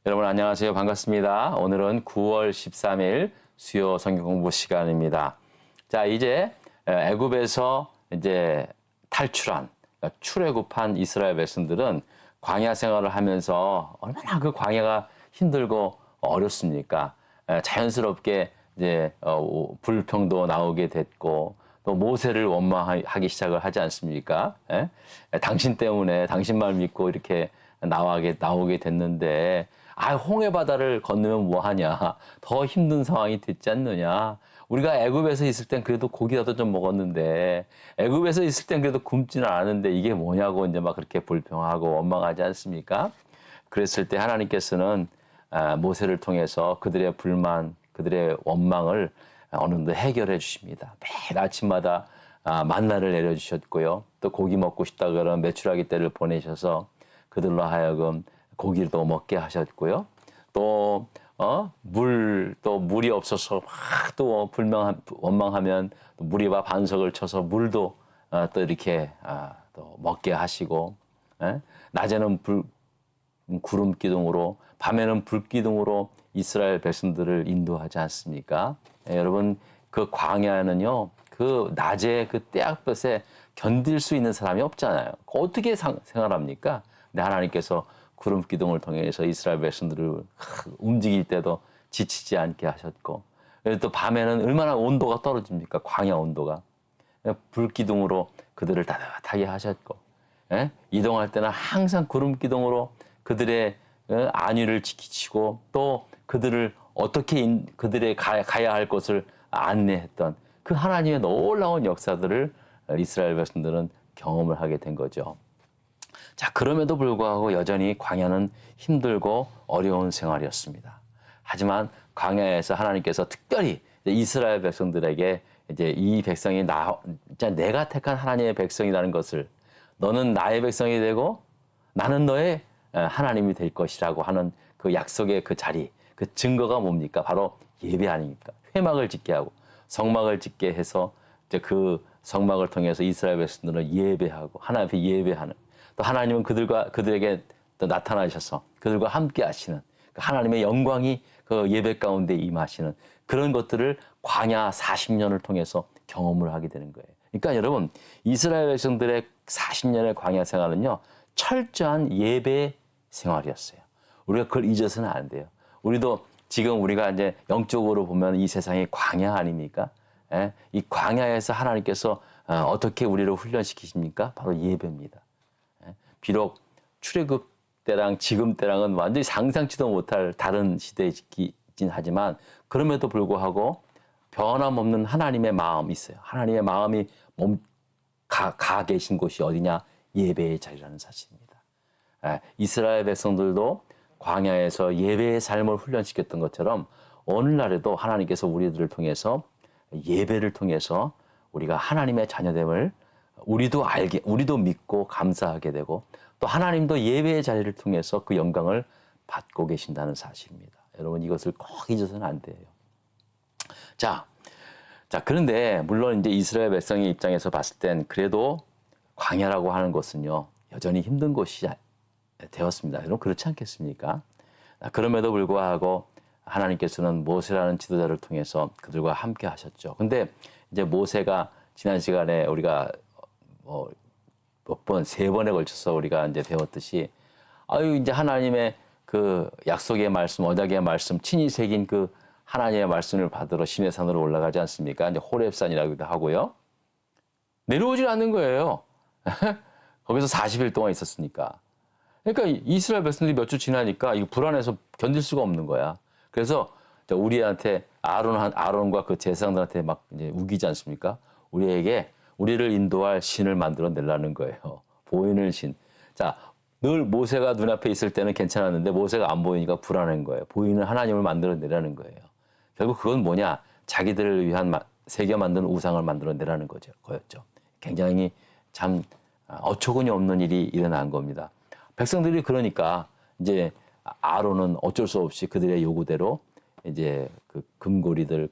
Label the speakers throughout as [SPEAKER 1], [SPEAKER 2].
[SPEAKER 1] 여러분 안녕하세요. 반갑습니다. 오늘은 9월 13일 수요 성경 공부 시간입니다. 자, 이제 애굽에서 이제 탈출한 출애굽한 이스라엘 백성들은 광야 생활을 하면서 얼마나 그 광야가 힘들고 어렵습니까? 자연스럽게 이제 불평도 나오게 됐고 또 모세를 원망하기 시작을 하지 않습니까? 당신 때문에 당신 말 믿고 이렇게 나오게 됐는데 홍해 바다를 건너면 뭐하냐, 더 힘든 상황이 됐지 않느냐. 우리가 애굽에서 있을 땐 그래도 고기라도 좀 먹었는데 애굽에서 있을 땐 그래도 굶지는 않았는데 이게 뭐냐고 이제 막 그렇게 불평하고 원망하지 않습니까? 그랬을 때 하나님께서는 모세를 통해서 그들의 불만, 그들의 원망을 어느 정도 해결해 주십니다. 매일 아침마다 만나를 내려주셨고요. 또 고기 먹고 싶다 그러면 메추라기 떼를 보내셔서 그들로 하여금 고기도 먹게 하셨고요. 또 물이 없어서 또 원망하면 물이와 반석을 쳐서 물도 또 이렇게 또 먹게 하시고, 낮에는 구름 기둥으로, 밤에는 불 기둥으로 이스라엘 백성들을 인도하지 않습니까? 여러분, 그 광야는요, 그 낮에 그 때약볕에 견딜 수 있는 사람이 없잖아요. 어떻게 생활합니까? 근데 하나님께서 구름 기둥을 통해서 이스라엘 백성들을 움직일 때도 지치지 않게 하셨고, 또 밤에는 얼마나 온도가 떨어집니까? 광야 온도가. 불 기둥으로 그들을 따뜻하게 하셨고, 이동할 때는 항상 구름 기둥으로 그들의 안위를 지키시고 또 그들을 어떻게 그들의 가야 할 곳을 안내했던 그 하나님의 놀라운 역사들을 이스라엘 백성들은 경험을 하게 된 거죠. 자, 그럼에도 불구하고 여전히 광야는 힘들고 어려운 생활이었습니다. 하지만 광야에서 하나님께서 특별히 이스라엘 백성들에게 이제 이 백성이 내가 택한 하나님의 백성이라는 것을, 너는 나의 백성이 되고 나는 너의 하나님이 될 것이라고 하는 그 약속의 그 자리, 그 증거가 뭡니까? 바로 예배 아닙니까? 회막을 짓게 하고 성막을 짓게 해서 이제 그 성막을 통해서 이스라엘 백성들은 예배하고 하나님 앞에 예배하는, 또 하나님은 그들에게 또 나타나셔서 그들과 함께 하시는 하나님의 영광이 그 예배 가운데 임하시는 그런 것들을 광야 40년을 통해서 경험을 하게 되는 거예요. 그러니까 여러분, 이스라엘 백성들의 40년의 광야 생활은요, 철저한 예배 생활이었어요. 우리가 그걸 잊어서는 안 돼요. 우리도 지금 우리가 이제 영적으로 보면 이 세상이 광야 아닙니까? 이 광야에서 하나님께서 어떻게 우리를 훈련시키십니까? 바로 예배입니다. 비록 출애굽 때랑 지금 때랑은 완전히 상상치도 못할 다른 시대이긴 하지만 그럼에도 불구하고 변함없는 하나님의 마음이 있어요. 하나님의 마음이 가 계신 곳이 어디냐? 예배의 자리라는 사실입니다. 이스라엘 백성들도 광야에서 예배의 삶을 훈련시켰던 것처럼 오늘날에도 하나님께서 우리들을 통해서 예배를 통해서 우리가 하나님의 자녀됨을 우리도 믿고 감사하게 되고 또 하나님도 예배의 자리를 통해서 그 영광을 받고 계신다는 사실입니다. 여러분, 이것을 꼭 잊어서는 안 돼요. 자, 그런데 물론 이제 이스라엘 백성의 입장에서 봤을 땐 그래도 광야라고 하는 것은요, 여전히 힘든 곳이 되었습니다. 여러분, 그렇지 않겠습니까? 그럼에도 불구하고 하나님께서는 모세라는 지도자를 통해서 그들과 함께 하셨죠. 근데 이제 모세가 지난 시간에 우리가 세 번에 걸쳐서 우리가 이제 배웠듯이, 이제 하나님의 그 약속의 말씀, 언약의 말씀, 친히 새긴 그 하나님의 말씀을 받으러 시내산으로 올라가지 않습니까? 이제 호렙산이라고도 하고요. 내려오질 않는 거예요. 거기서 40일 동안 있었으니까. 그러니까 이스라엘 백성들이 몇 주 지나니까 이거 불안해서 견딜 수가 없는 거야. 그래서 우리한테 아론과 그 제사장들한테 막 이제 우기지 않습니까? 우리를 인도할 신을 만들어 내라는 거예요. 보이는 신. 자, 늘 모세가 눈앞에 있을 때는 괜찮았는데 모세가 안 보이니까 불안한 거예요. 보이는 하나님을 만들어 내라는 거예요. 결국 그건 뭐냐? 자기들을 위한 새겨 만든 우상을 만들어 내라는 거였죠. 굉장히 참 어처구니 없는 일이 일어난 겁니다. 백성들이 그러니까 이제 아론은 어쩔 수 없이 그들의 요구대로 이제 그 금목걸이들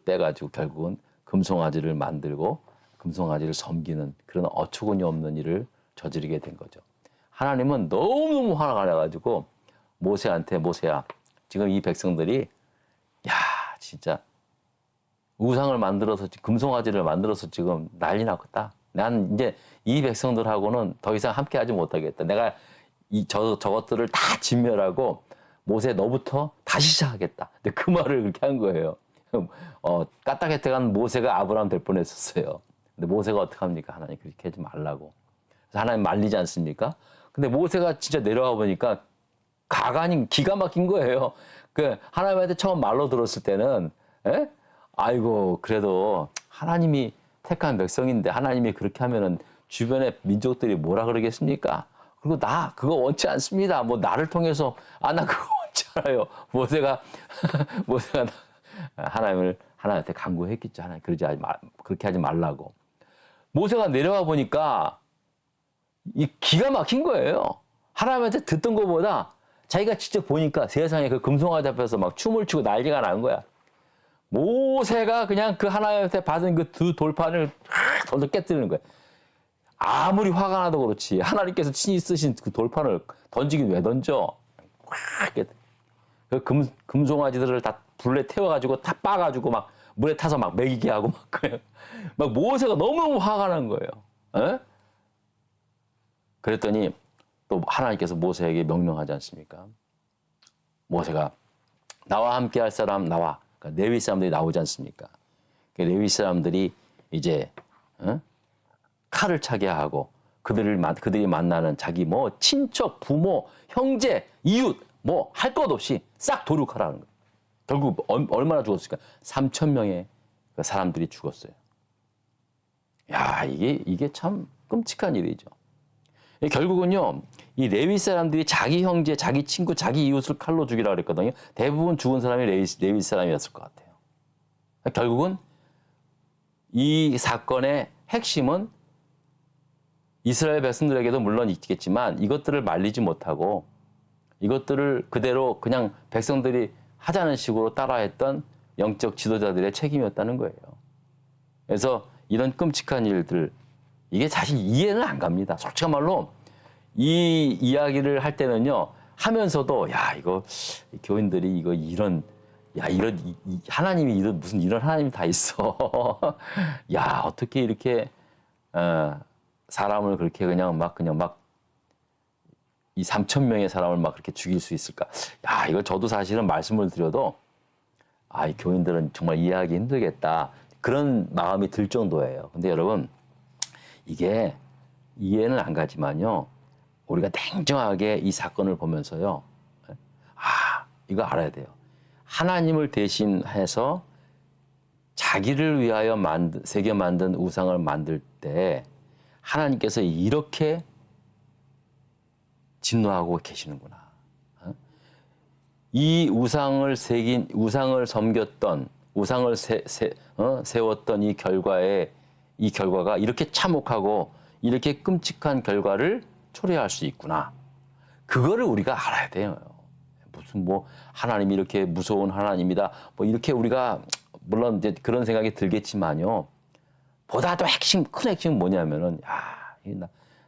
[SPEAKER 1] 빼가지고 결국은 금송아지를 만들고 금송아지를 섬기는 그런 어처구니 없는 일을 저지르게 된 거죠. 하나님은 너무너무 화가 나가지고 모세한테 모세야, 지금 이 백성들이 야 진짜 우상을 만들어서 금송아지를 만들어서 지금 난리 났겠다. 난 이제 이 백성들하고는 더 이상 함께하지 못하겠다. 내가 저것들을 다 진멸하고 모세 너부터 다시 시작하겠다. 근데 그 말을 그렇게 한 거예요. 까딱해태간 모세가 아브라함 될 뻔했었어요. 근데 모세가 어떻게 합니까? 하나님 그렇게 하지 말라고. 그래서 하나님 말리지 않습니까? 근데 모세가 진짜 내려와 보니까 가관이 기가 막힌 거예요. 그 하나님한테 처음 말로 들었을 때는 아이고 그래도 하나님이 택한 백성인데 하나님이 그렇게 하면은 주변의 민족들이 뭐라 그러겠습니까? 그리고 나 그거 원치 않습니다. 뭐 나를 통해서 나 그거 원치 않아요. 모세가 하나님한테 간구했겠죠. 하나님 그렇게 하지 말라고. 모세가 내려와 보니까 이 기가 막힌 거예요. 하나님한테 듣던 것보다 자기가 직접 보니까 세상에 그 금송아지 앞에서 막 춤을 추고 난리가 나는 거야. 모세가 그냥 그 하나님한테 받은 그 두 돌판을 덜덜 깨뜨리는 거야. 아무리 화가 나도 그렇지 하나님께서 친히 쓰신 그 돌판을 던지긴 왜 던져? 그 금송아지들을 다 불에 태워가지고 다 빠가지고 막 물에 타서 막 먹이게 하고 막 모세가 너무너무 화가 난 거예요. 그랬더니 또 하나님께서 모세에게 명령하지 않습니까? 모세가 나와 함께 할 사람 나와. 그러니까 레위 사람들이 나오지 않습니까? 레위 사람들이 이제 칼을 차게 하고 그들이 만나는 자기 뭐 친척, 부모, 형제, 이웃 뭐 할 것 없이 싹 도륙하라는 거예요. 결국 얼마나 죽었을까? 3,000명의 사람들이 죽었어요. 야, 이게 참 끔찍한 일이죠. 결국은요, 이 레위 사람들이 자기 형제, 자기 친구, 자기 이웃을 칼로 죽이라고 그랬거든요. 대부분 죽은 사람이 레위 사람이었을 것 같아요. 결국은 이 사건의 핵심은 이스라엘 백성들에게도 물론 있겠지만 이것들을 말리지 못하고 이것들을 그대로 그냥 백성들이 하자는 식으로 따라했던 영적 지도자들의 책임이었다는 거예요. 그래서 이런 끔찍한 일들, 이게 사실 이해는 안 갑니다. 솔직한 말로 이 이야기를 할 때는요, 하면서도 이거 교인들이 이런 하나님이 무슨 이런 하나님이 다 있어. 야, 어떻게 이렇게 사람을 그렇게 그냥 막 이 3,000명의 사람을 막 그렇게 죽일 수 있을까? 야, 이거 저도 사실은 말씀을 드려도 이 교인들은 정말 이해하기 힘들겠다. 그런 마음이 들 정도예요. 근데 여러분, 이게 이해는 안 가지만요. 우리가 냉정하게 이 사건을 보면서요. 이거 알아야 돼요. 하나님을 대신해서 자기를 위하여 새겨 만든 우상을 만들 때 하나님께서 이렇게 진노하고 계시는구나. 이 우상을 섬겼던, 우상을 세웠던 이 결과가 이렇게 참혹하고 이렇게 끔찍한 결과를 초래할 수 있구나. 그거를 우리가 알아야 돼요. 무슨 하나님이 이렇게 무서운 하나님이다. 이렇게 우리가 물론 이제 그런 생각이 들겠지만요. 보다도 큰 핵심은 뭐냐면은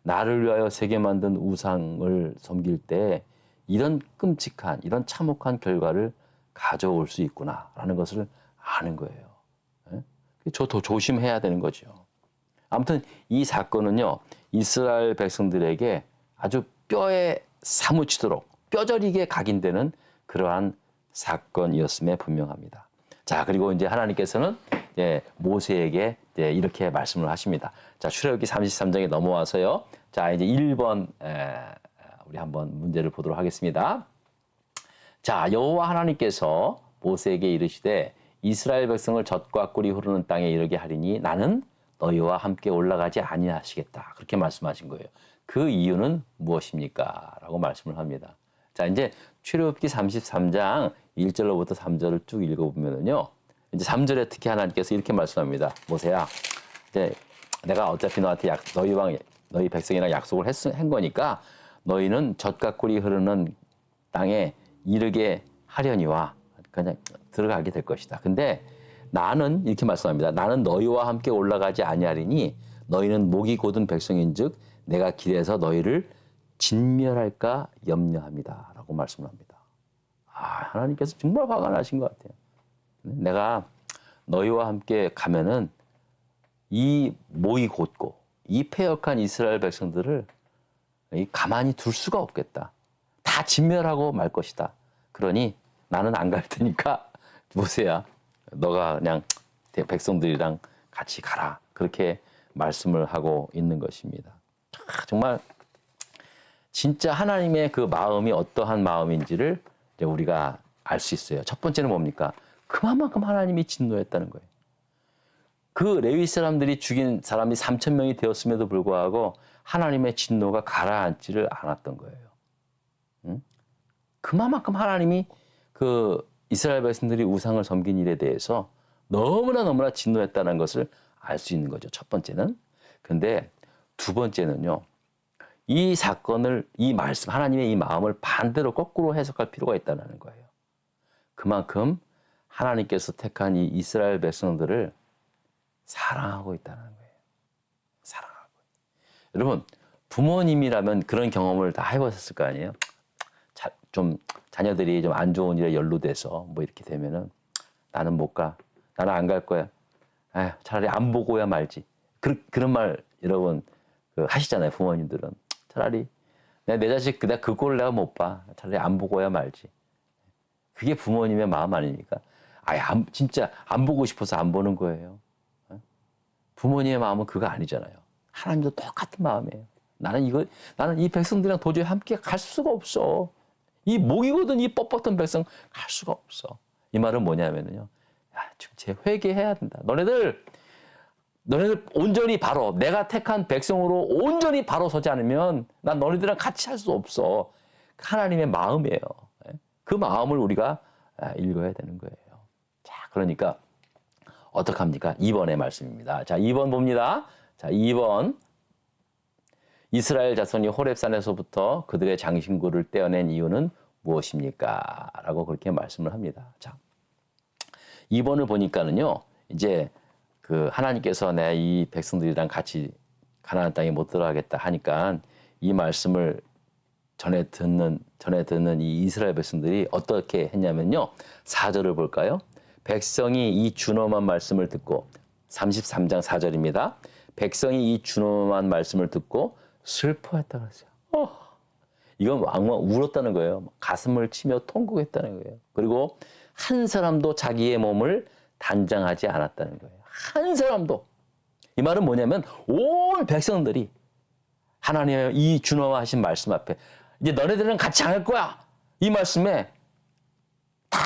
[SPEAKER 1] 나를 위하여 새겨 만든 우상을 섬길 때 이런 끔찍한, 이런 참혹한 결과를 가져올 수 있구나라는 것을 아는 거예요. 더 조심해야 되는 거죠. 아무튼 이 사건은요, 이스라엘 백성들에게 아주 뼈에 사무치도록 뼈저리게 각인되는 그러한 사건이었음에 분명합니다. 자, 그리고 이제 하나님께서는 모세에게 이렇게 말씀을 하십니다. 자, 출애굽기 33장에 넘어와서요. 자, 이제 1번 우리 한번 문제를 보도록 하겠습니다. 자, 여호와 하나님께서 모세에게 이르시되 이스라엘 백성을 젖과 꿀이 흐르는 땅에 이르게 하리니 나는 너희와 함께 올라가지 아니하시겠다. 그렇게 말씀하신 거예요. 그 이유는 무엇입니까? 라고 말씀을 합니다. 자, 이제 출애굽기 33장 1절로부터 3절을 쭉 읽어보면요. 이제 3절에 특히 하나님께서 이렇게 말씀합니다. 모세야, 이제 내가 어차피 너한테 너희 백성이랑 약속을 한 거니까 너희는 젖과 꿀이 흐르는 땅에 이르게 하려니와 그냥 들어가게 될 것이다. 근데 나는 이렇게 말씀합니다. 나는 너희와 함께 올라가지 아니하리니 너희는 목이 곧은 백성인즉 내가 길에서 너희를 진멸할까 염려합니다. 라고 라고 말씀을 합니다. 하나님께서 정말 화가 나신 것 같아요. 내가 너희와 함께 가면은 이 모이 곧고 이 패역한 이스라엘 백성들을 가만히 둘 수가 없겠다. 다 진멸하고 말 것이다. 그러니 나는 안 갈 테니까 모세야, 너가 그냥 백성들이랑 같이 가라. 그렇게 말씀을 하고 있는 것입니다. 정말 진짜 하나님의 그 마음이 어떠한 마음인지를 이제 우리가 알 수 있어요. 첫 번째는 뭡니까? 그만큼 하나님이 진노했다는 거예요. 그 레위 사람들이 죽인 사람이 3천 명이 되었음에도 불구하고 하나님의 진노가 가라앉지를 않았던 거예요. 그만큼 하나님이 그 이스라엘 백성들이 우상을 섬긴 일에 대해서 너무나 진노했다는 것을 알 수 있는 거죠. 첫 번째는. 근데 두 번째는요. 이 사건을, 이 말씀, 하나님의 이 마음을 반대로 거꾸로 해석할 필요가 있다는 거예요. 그만큼 하나님께서 택한 이 이스라엘 백성들을 사랑하고 있다는 거예요. 사랑하고. 여러분, 부모님이라면 그런 경험을 다 해보셨을 거 아니에요? 좀 자녀들이 좀 안 좋은 일에 연루돼서 뭐 이렇게 되면은 나는 못 가. 나는 안 갈 거야. 차라리 안 보고야 말지. 그런 말 여러분 하시잖아요. 부모님들은. 차라리 내 자식 내가 그 꼴을 내가 못 봐. 차라리 안 보고야 말지. 그게 부모님의 마음 아닙니까? 진짜 안 보고 싶어서 안 보는 거예요. 부모님의 마음은 그거 아니잖아요. 하나님도 똑같은 마음이에요. 나는 이 백성들이랑 도저히 함께 갈 수가 없어. 이 목이거든 이 뻣뻣한 백성 갈 수가 없어. 이 말은 뭐냐면요. 지금 제 회개해야 된다. 너네들 온전히 바로 내가 택한 백성으로 온전히 바로 서지 않으면 난 너네들이랑 같이 할 수 없어. 하나님의 마음이에요. 그 마음을 우리가 읽어야 되는 거예요. 자, 그러니까 어떡합니까? 2번의 말씀입니다. 자, 2번 봅니다. 자, 2번. 이스라엘 자손이 호렙산에서부터 그들의 장신구를 떼어낸 이유는 무엇입니까? 라고 그렇게 말씀을 합니다. 자, 2번을 보니까는요, 이제 그 하나님께서 내 이 백성들이랑 같이 가나안 땅에 못 들어가겠다 하니까 이 말씀을 전에 듣는 이 이스라엘 백성들이 어떻게 했냐면요. 4절을 볼까요? 백성이 이 준엄한 말씀을 듣고 33장 4절입니다. 백성이 이 준엄한 말씀을 듣고 슬퍼했다 그랬어요. 이건 왕왕 울었다는 거예요. 가슴을 치며 통곡했다는 거예요. 그리고 한 사람도 자기의 몸을 단장하지 않았다는 거예요. 한 사람도. 이 말은 뭐냐면 온 백성들이 하나님의 이 준엄하신 말씀 앞에 이제 너네들은 같이 안 할 거야. 이 말씀에 다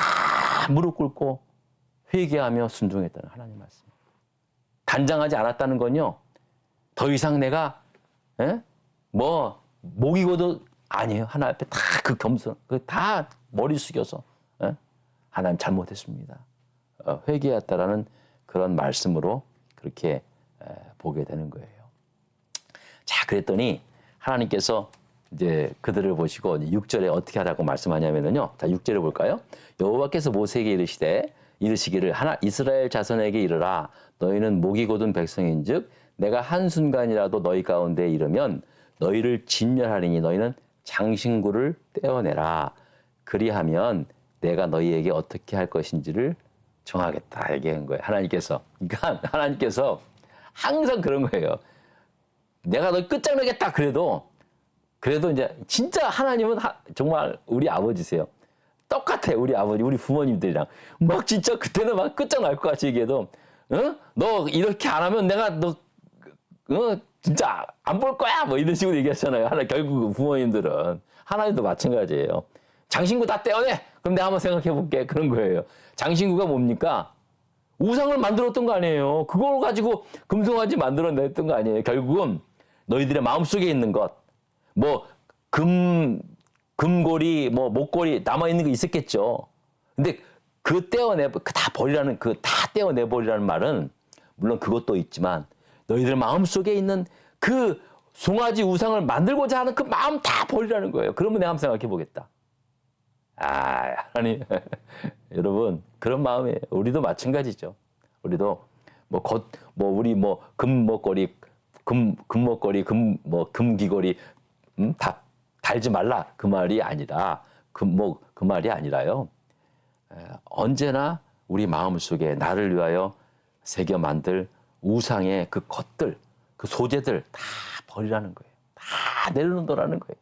[SPEAKER 1] 무릎 꿇고 회개하며 순종했다는 하나님 말씀. 단장하지 않았다는 건요. 더 이상 내가 목이고도 아니에요. 하나님 앞에 다 그 겸손, 다 머리 숙여서 하나님 잘못했습니다. 회개했다라는 그런 말씀으로 그렇게 보게 되는 거예요. 자, 그랬더니 하나님께서 이제 그들을 보시고 6절에 어떻게 하라고 말씀하냐면요. 자, 6절에 볼까요? 여호와께서 모세에게 이르시기를 이스라엘 자손에게 이르라. 너희는 목이 곧은 백성인즉 내가 한순간이라도 너희 가운데 이르면 너희를 진멸하리니 너희는 장신구를 떼어내라. 그리하면 내가 너희에게 어떻게 할 것인지를 정하겠다 얘기한 거예요. 하나님께서. 그러니까 하나님께서 항상 그런 거예요. 내가 너 끝장내겠다 그래도 이제 진짜 하나님은 정말 우리 아버지세요. 똑같아. 우리 아버지, 우리 부모님들이랑 막 진짜 그때는 막 끝장날 것 같이 얘기해도 너 이렇게 안 하면 내가 너 진짜 안 볼 거야 뭐 이런 식으로 얘기하잖아요. 결국 부모님들은 하나님도 마찬가지예요. 장신구 다 떼어내. 그럼 내가 한번 생각해 볼게. 그런 거예요. 장신구가 뭡니까? 우상을 만들었던 거 아니에요. 그걸 가지고 금송아지 만들어냈던 거 아니에요. 결국은 너희들의 마음속에 있는 것, 뭐 금고리, 뭐 목걸이 남아 있는 거 있었겠죠. 근데 다 버리라는 다 떼어내 버리라는 말은 물론 그것도 있지만 너희들 마음속에 있는 그 송아지 우상을 만들고자 하는 그 마음 다 버리라는 거예요. 그러면 내가 한번 생각해 보겠다. 하나님, 여러분, 그런 마음이에요. 우리도 마찬가지죠. 우리도, 우리 금목걸이, 금귀걸이, 다 달지 말라. 그 말이 아니라, 그 말이 아니라요. 언제나 우리 마음 속에 나를 위하여 새겨 만들 우상의 그 것들, 그 소재들 다 버리라는 거예요. 다 내려놓으라는 거예요.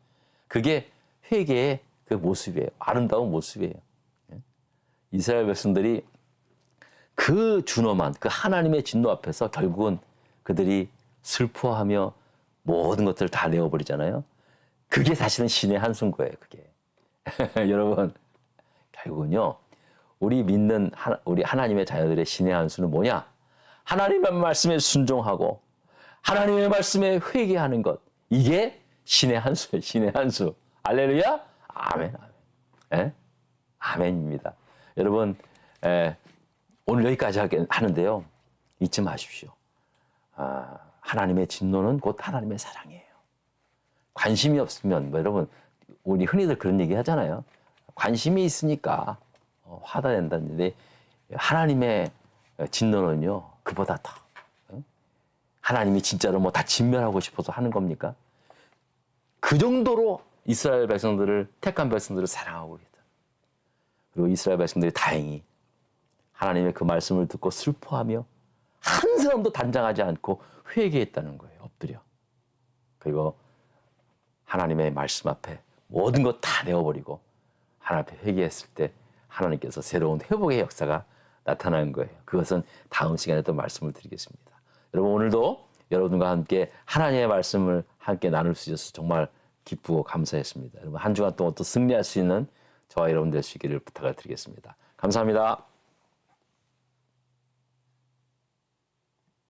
[SPEAKER 1] 그게 회개의 그 모습이에요. 아름다운 모습이에요. 이스라엘 백성들이 그 준엄한 그 하나님의 진노 앞에서 결국은 그들이 슬퍼하며 모든 것들을 다 내어버리잖아요. 그게 사실은 신의 한수인 거예요. 그게. 여러분, 결국은요. 우리 믿는 우리 하나님의 자녀들의 신의 한수는 뭐냐? 하나님의 말씀에 순종하고 하나님의 말씀에 회개하는 것. 이게 신의 한수예요. 신의 한수. 할렐루야. 아멘. 아멘. 예? 아멘입니다. 여러분, 오늘 여기까지 하는데요. 잊지 마십시오. 하나님의 진노는 곧 하나님의 사랑이에요. 관심이 없으면, 여러분, 우리 흔히들 그런 얘기 하잖아요. 관심이 있으니까 화가 낸다는데, 하나님의 진노는요, 그보다 더. 하나님이 진짜로 뭐 다 진멸하고 싶어서 하는 겁니까? 그 정도로 이스라엘 백성들을, 택한 백성들을 사랑하고 있다. 그리고 이스라엘 백성들이 다행히 하나님의 그 말씀을 듣고 슬퍼하며 한 사람도 단장하지 않고 회개했다는 거예요. 엎드려. 그리고 하나님의 말씀 앞에 모든 것 다 내어버리고 하나님 앞에 회개했을 때 하나님께서 새로운 회복의 역사가 나타나는 거예요. 그것은 다음 시간에 또 말씀을 드리겠습니다. 여러분, 오늘도 여러분과 함께 하나님의 말씀을 함께 나눌 수 있어서 정말 기쁘고 감사했습니다. 여러분, 한 주간 동안 또 승리할 수 있는 저와 여러분 될 수 있기를 부탁을 드리겠습니다. 감사합니다.